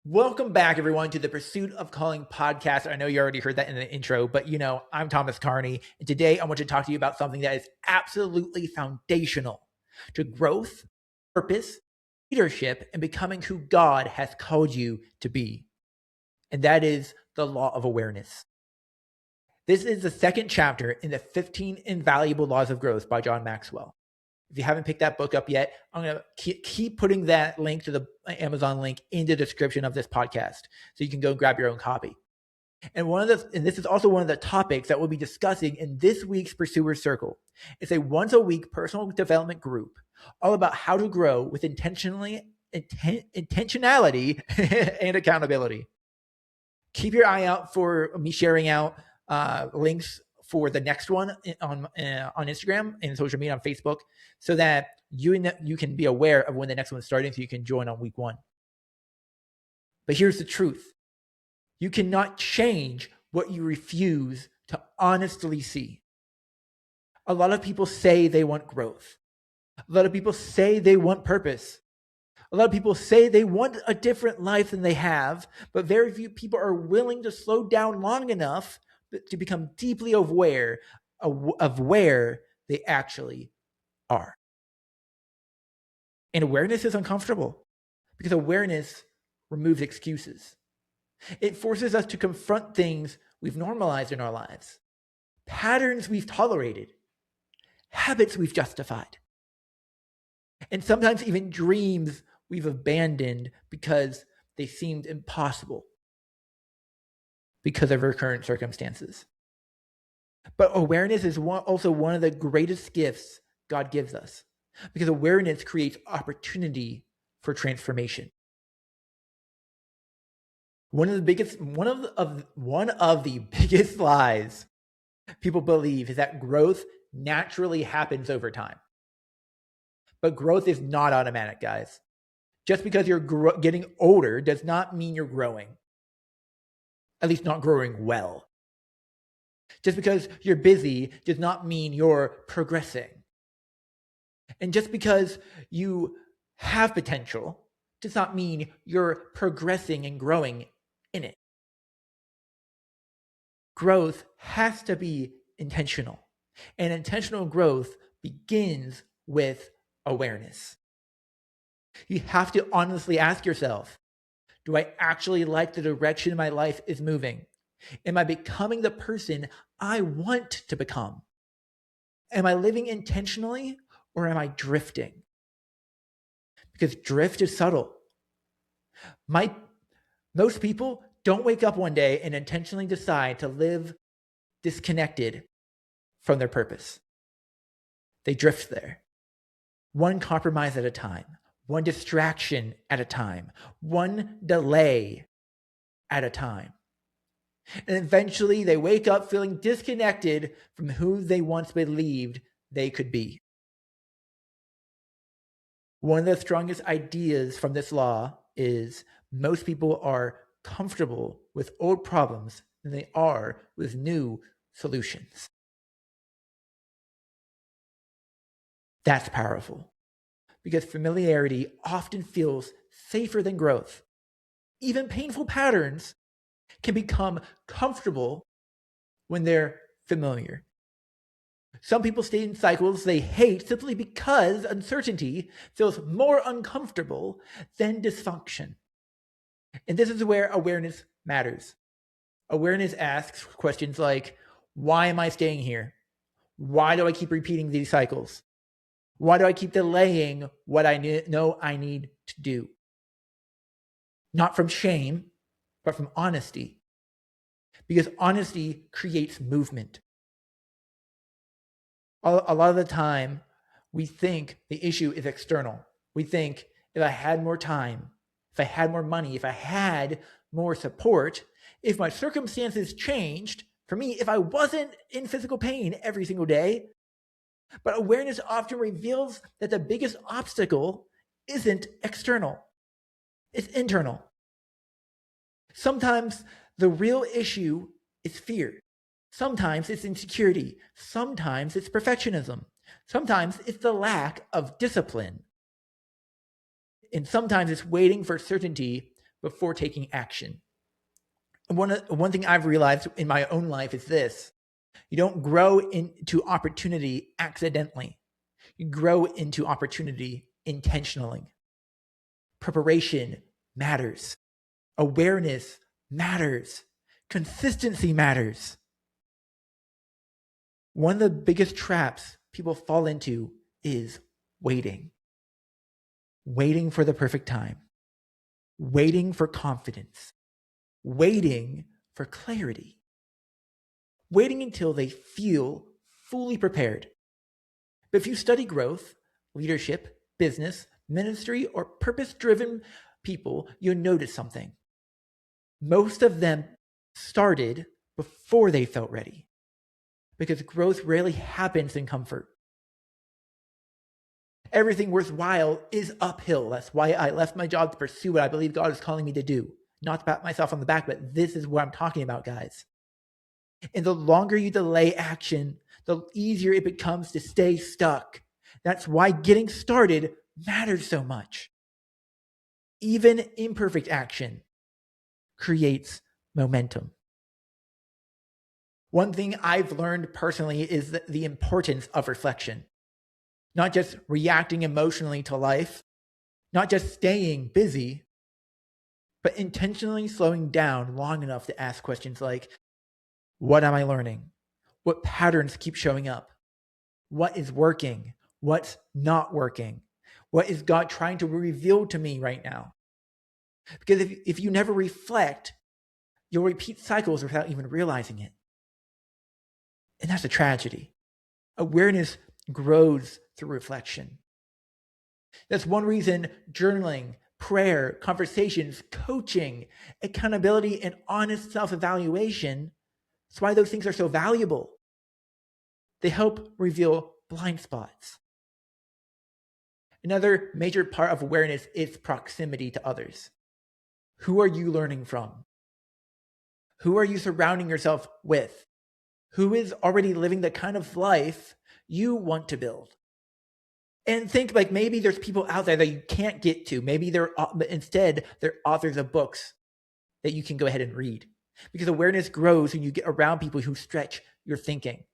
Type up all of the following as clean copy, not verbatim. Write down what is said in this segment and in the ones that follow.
Welcome back, everyone, to the Pursuit of Calling podcast. I know you already heard that in the intro, but I'm Thomas Carney, and today I want to talk to you about something that is absolutely foundational to growth, purpose, leadership, and becoming who God has called you to be. And that is the law of awareness. This is the second chapter in the 15 Invaluable Laws of Growth by John Maxwell. If you haven't picked that book up yet, I'm going to keep putting that link to the Amazon link in the description of this podcast so you can go grab your own copy. And this is also one of the topics that we'll be discussing in this week's Pursuer Circle. It's a once a week personal development group all about how to grow with intentionality and accountability. Keep your eye out for me sharing out links for the next one on Instagram and social media on Facebook, so that you can be aware of when the next one's starting, so you can join on week 1. But here's the truth: you cannot change what you refuse to honestly see. A lot of people say they want growth. A lot of people say they want purpose. A lot of people say they want a different life than they have, but very few people are willing to slow down long enough to become deeply aware of where they actually are. And awareness is uncomfortable because awareness removes excuses. It forces us to confront things we've normalized in our lives, patterns we've tolerated, habits we've justified, and sometimes even dreams we've abandoned because they seemed impossible because of our current circumstances. But awareness is also one of the greatest gifts God gives us, because awareness creates opportunity for transformation. One of the biggest lies people believe is that growth naturally happens over time. But growth is not automatic, guys. Just because you're getting older does not mean you're growing. At least not growing well. Just because you're busy does not mean you're progressing. And just because you have potential does not mean you're progressing and growing in it. Growth has to be intentional. And intentional growth begins with awareness. You have to honestly ask yourself, do I actually like the direction my life is moving? Am I becoming the person I want to become? Am I living intentionally, or am I drifting? Because drift is subtle. Most people don't wake up one day and intentionally decide to live disconnected from their purpose. They drift there, one compromise at a time, one distraction at a time, one delay at a time. And eventually they wake up feeling disconnected from who they once believed they could be. One of the strongest ideas from this law is most people are comfortable with old problems than they are with new solutions. That's powerful, because familiarity often feels safer than growth. Even painful patterns can become comfortable when they're familiar. Some people stay in cycles they hate simply because uncertainty feels more uncomfortable than dysfunction. And this is where awareness matters. Awareness asks questions like, why am I staying here? Why do I keep repeating these cycles? Why do I keep delaying what I know I need to do? Not from shame, but from honesty. Because honesty creates movement. A lot of the time, we think the issue is external. We think, if I had more time, if I had more money, if I had more support, if my circumstances changed, for me, if I wasn't in physical pain every single day. But awareness often reveals that the biggest obstacle isn't external, it's internal. Sometimes the real issue is fear. Sometimes it's insecurity. Sometimes it's perfectionism. Sometimes it's the lack of discipline. And sometimes it's waiting for certainty before taking action. And one thing I've realized in my own life is this: you don't grow into opportunity accidentally. You grow into opportunity intentionally. Preparation matters. Awareness matters. Consistency matters. One of the biggest traps people fall into is waiting. Waiting for the perfect time. Waiting for confidence. Waiting for clarity. Waiting until they feel fully prepared. But if you study growth, leadership, business, ministry, or purpose-driven people, you'll notice something. Most of them started before they felt ready, because growth rarely happens in comfort. Everything worthwhile is uphill. That's why I left my job to pursue what I believe God is calling me to do. Not to pat myself on the back, but this is what I'm talking about, guys. And the longer you delay action, the easier it becomes to stay stuck. That's why getting started matters so much. Even imperfect action creates momentum. One thing I've learned personally is the importance of reflection. Not just reacting emotionally to life, not just staying busy, but intentionally slowing down long enough to ask questions like, what am I learning? What patterns keep showing up? What is working? What's not working? What is God trying to reveal to me right now? Because if you never reflect, you'll repeat cycles without even realizing it. And that's a tragedy. Awareness grows through reflection. That's one reason journaling, prayer, conversations, coaching, accountability, and honest self-evaluation, that's why those things are so valuable. They help reveal blind spots. Another major part of awareness is proximity to others. Who are you learning from? Who are you surrounding yourself with? Who is already living the kind of life you want to build? And think like maybe there's people out there that you can't get to. Maybe instead they're authors of books that you can go ahead and read. Because awareness grows when you get around people who stretch your thinking.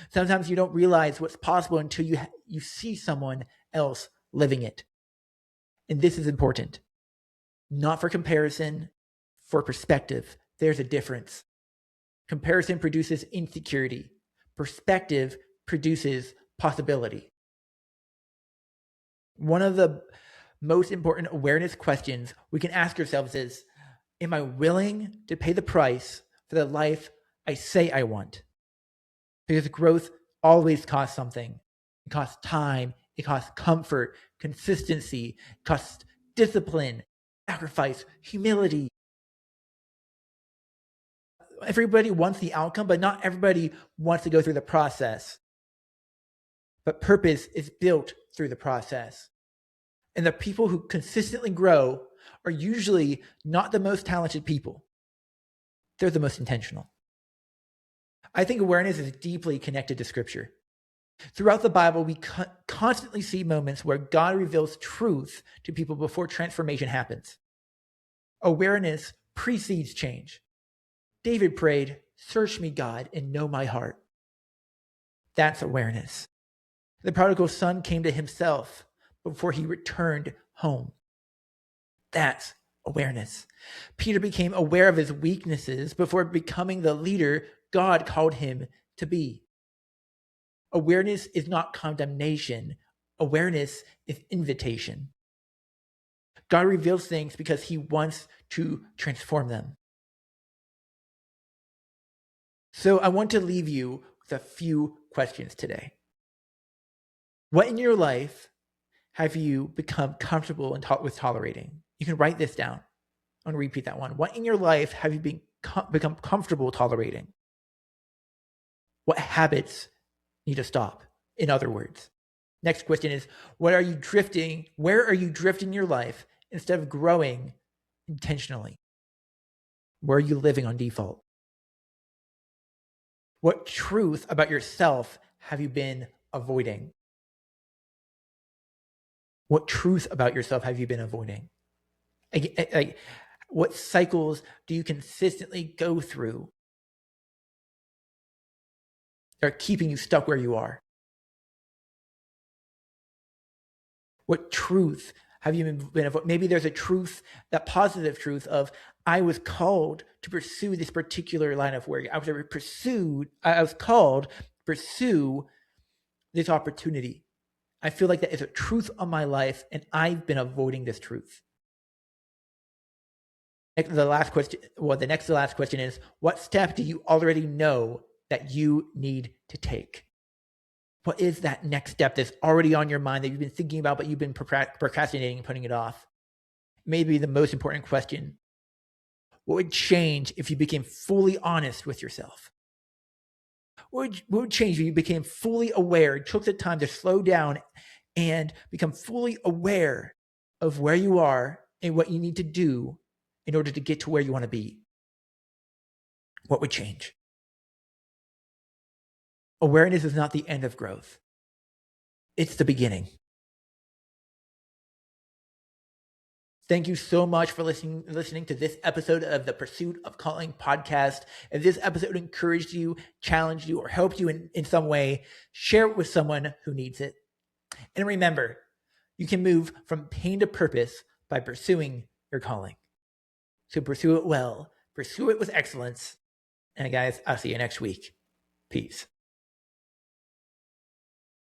Sometimes you don't realize what's possible until you see someone else living it. And this is important. Not for comparison, for perspective. There's a difference. Comparison produces insecurity. Perspective produces possibility. One of the most important awareness questions we can ask ourselves is, am I willing to pay the price for the life I say I want? Because growth always costs something. It costs time, it costs comfort, consistency, it costs discipline, sacrifice, humility. Everybody wants the outcome, but not everybody wants to go through the process. But purpose is built through the process. And the people who consistently grow are usually not the most talented people. They're the most intentional. I think awareness is deeply connected to Scripture. Throughout the Bible, we constantly see moments where God reveals truth to people before transformation happens. Awareness precedes change. David prayed, "Search me, God, and know my heart." That's awareness. The prodigal son came to himself before he returned home. That's awareness. Peter became aware of his weaknesses before becoming the leader God called him to be. Awareness is not condemnation. Awareness is invitation. God reveals things because he wants to transform them. So I want to leave you with a few questions today. What in your life have you become comfortable with tolerating? You can write this down. I'm going to repeat that one. What in your life have you become comfortable tolerating? What habits need to stop? In other words, next question is, where are you drifting in your life instead of growing intentionally? Where are you living on default? What truth about yourself have you been avoiding? What truth about yourself have you been avoiding? What cycles do you consistently go through that are keeping you stuck where you are? What truth have you been avoiding? Maybe there's a truth, that positive truth of, I was called to pursue this particular line of work. I was called to pursue this opportunity. I feel like that is a truth of my life, and I've been avoiding this truth. The next to last question is, what step do you already know that you need to take? What is that next step that's already on your mind that you've been thinking about, but you've been procrastinating and putting it off? Maybe the most important question: what would change if you became fully honest with yourself? What would change if you became fully aware, took the time to slow down and become fully aware of where you are and what you need to do in order to get to where you want to be? What would change? Awareness is not the end of growth. It's the beginning. Thank you so much for listening to this episode of the Pursuit of Calling podcast. If this episode encouraged you, challenged you, or helped you in some way, share it with someone who needs it. And remember, you can move from pain to purpose by pursuing your calling. So pursue it well, pursue it with excellence. And guys, I'll see you next week. Peace.